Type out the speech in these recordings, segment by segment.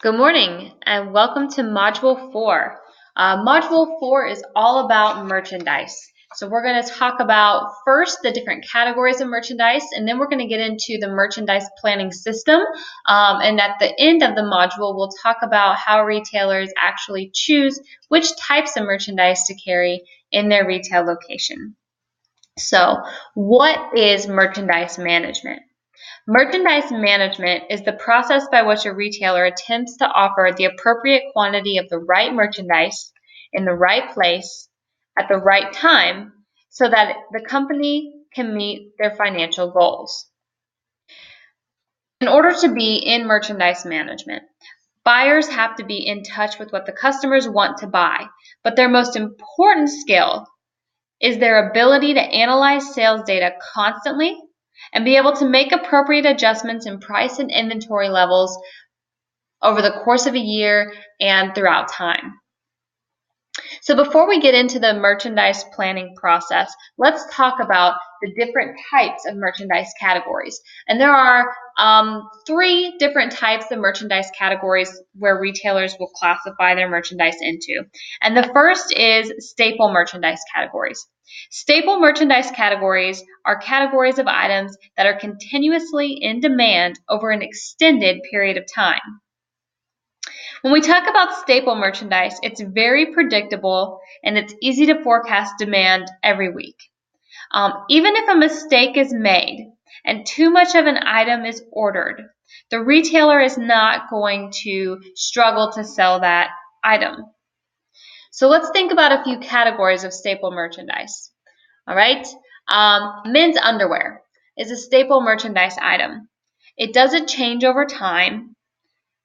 Good morning and welcome to Module 4. Module 4 is all about merchandise. So we're going to talk about first the different categories of merchandise, and then we're going to get into the merchandise planning system. And at the end of the module, we'll talk about how retailers actually choose which types of merchandise to carry in their retail location. So what is merchandise management? Merchandise management is the process by which a retailer attempts to offer the appropriate quantity of the right merchandise in the right place at the right time so that the company can meet their financial goals. In order to be in merchandise management, buyers have to be in touch with what the customers want to buy, but their most important skill is their ability to analyze sales data constantly and be able to make appropriate adjustments in price and inventory levels over the course of a year and throughout time. So before we get into the merchandise planning process, let's talk about the different types of merchandise categories. And there are 3 different types of merchandise categories where retailers will classify their merchandise into. And the first is staple merchandise categories. Staple merchandise categories are categories of items that are continuously in demand over an extended period of time. When we talk about staple merchandise, it's very predictable and it's easy to forecast demand every week. Even if a mistake is made and too much of an item is ordered, the retailer is not going to struggle to sell that item. So let's think about a few categories of staple merchandise. All right, men's underwear is a staple merchandise item. It doesn't change over time.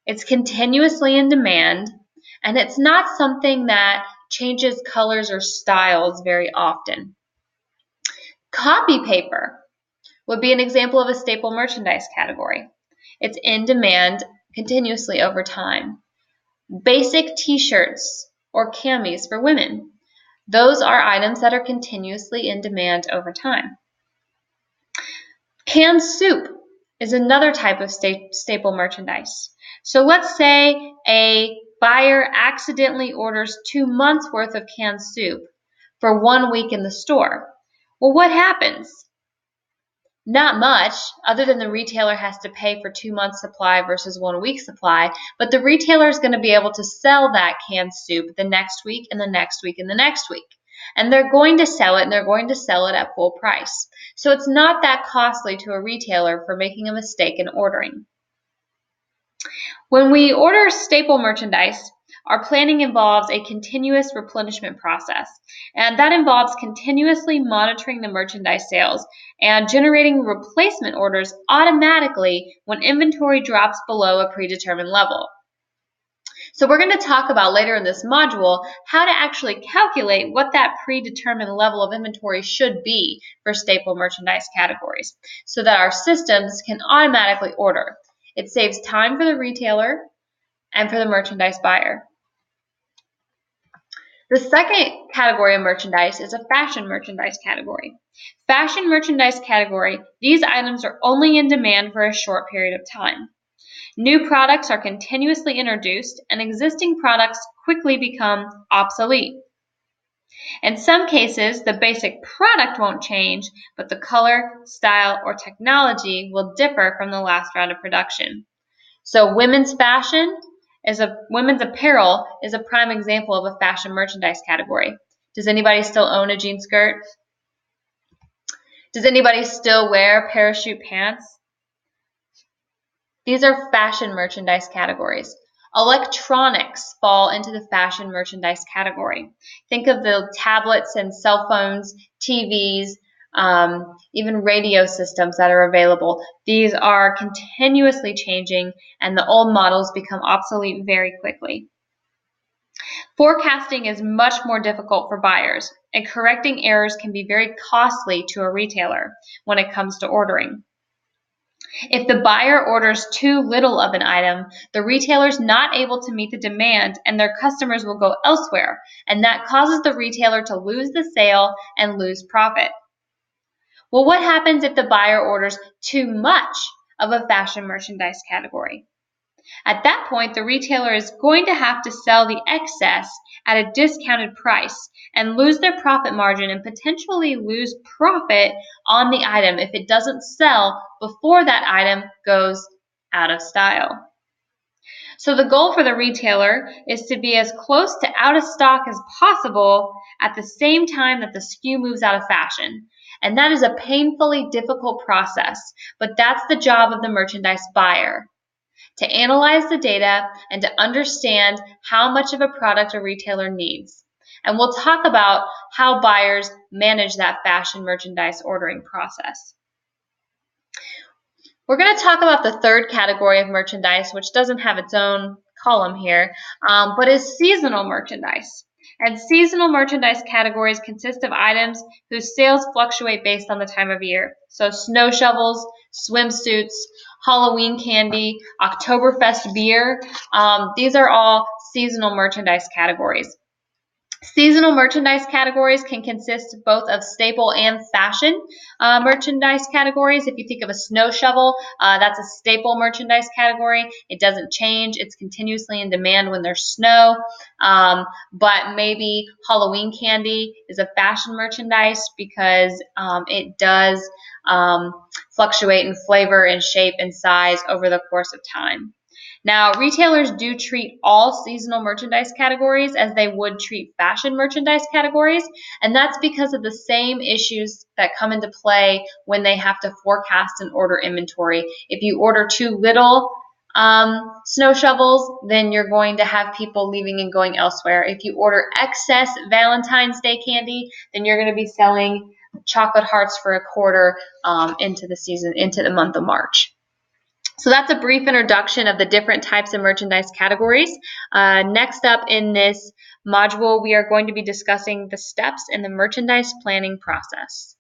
It's continuously in demand, and it's not something that changes colors or styles very often. Copy paper would be an example of a staple merchandise category. It's in demand continuously over time. Basic t-shirts or camis for women. Those are items that are continuously in demand over time. Canned soup is another type of staple merchandise. So let's say a buyer accidentally orders 2 months worth of canned soup for 1 week in the store. Well, what happens? Not much, other than the retailer has to pay for 2 months supply versus 1 week supply, but the retailer is going to be able to sell that canned soup the next week and the next week and the next week. And they're going to sell it, and they're going to sell it at full price. So it's not that costly to a retailer for making a mistake in ordering. When we order staple merchandise, our planning involves a continuous replenishment process, and that involves continuously monitoring the merchandise sales and generating replacement orders automatically when inventory drops below a predetermined level. So we're going to talk about later in this module how to actually calculate what that predetermined level of inventory should be for staple merchandise categories so that our systems can automatically order. It saves time for the retailer and for the merchandise buyer. The second category of merchandise is a fashion merchandise category. Fashion merchandise category, these items are only in demand for a short period of time. New products are continuously introduced, and existing products quickly become obsolete. In some cases, the basic product won't change, but the color, style, or technology will differ from the last round of production. So women's apparel is a prime example of a fashion merchandise category. Does anybody still own a jean skirt? Does anybody still wear parachute pants? These are fashion merchandise categories. Electronics fall into the fashion merchandise category. Think of the tablets and cell phones, TVs, even radio systems that are available. These are continuously changing, and the old models become obsolete very quickly. Forecasting is much more difficult for buyers, and correcting errors can be very costly to a retailer when it comes to ordering. If the buyer orders too little of an item, the retailer is not able to meet the demand and their customers will go elsewhere, and that causes the retailer to lose the sale and lose profit. Well, what happens if the buyer orders too much of a fashion merchandise category? At that point, the retailer is going to have to sell the excess at a discounted price and lose their profit margin and potentially lose profit on the item if it doesn't sell before that item goes out of style. So the goal for the retailer is to be as close to out of stock as possible at the same time that the SKU moves out of fashion. And that is a painfully difficult process, but that's the job of the merchandise buyer, to analyze the data and to understand how much of a product a retailer needs. And we'll talk about how buyers manage that fashion merchandise ordering process. We're going to talk about the third category of merchandise, which doesn't have its own column here, but is seasonal merchandise. And seasonal merchandise categories consist of items whose sales fluctuate based on the time of year. So snow shovels, swimsuits, Halloween candy, Oktoberfest beer, these are all seasonal merchandise categories. Seasonal merchandise categories can consist both of staple and fashion merchandise categories. If you think of a snow shovel, that's a staple merchandise category. It doesn't change. It's continuously in demand when there's snow. But maybe Halloween candy is a fashion merchandise because it does fluctuate in flavor and shape and size over the course of time. Now, retailers do treat all seasonal merchandise categories as they would treat fashion merchandise categories, and that's because of the same issues that come into play when they have to forecast and order inventory. If you order too little snow shovels, then you're going to have people leaving and going elsewhere. If you order excess Valentine's Day candy, then you're going to be selling chocolate hearts for a quarter into the season, into the month of March. So that's a brief introduction of the different types of merchandise categories. Next up in this module, we are going to be discussing the steps in the merchandise planning process.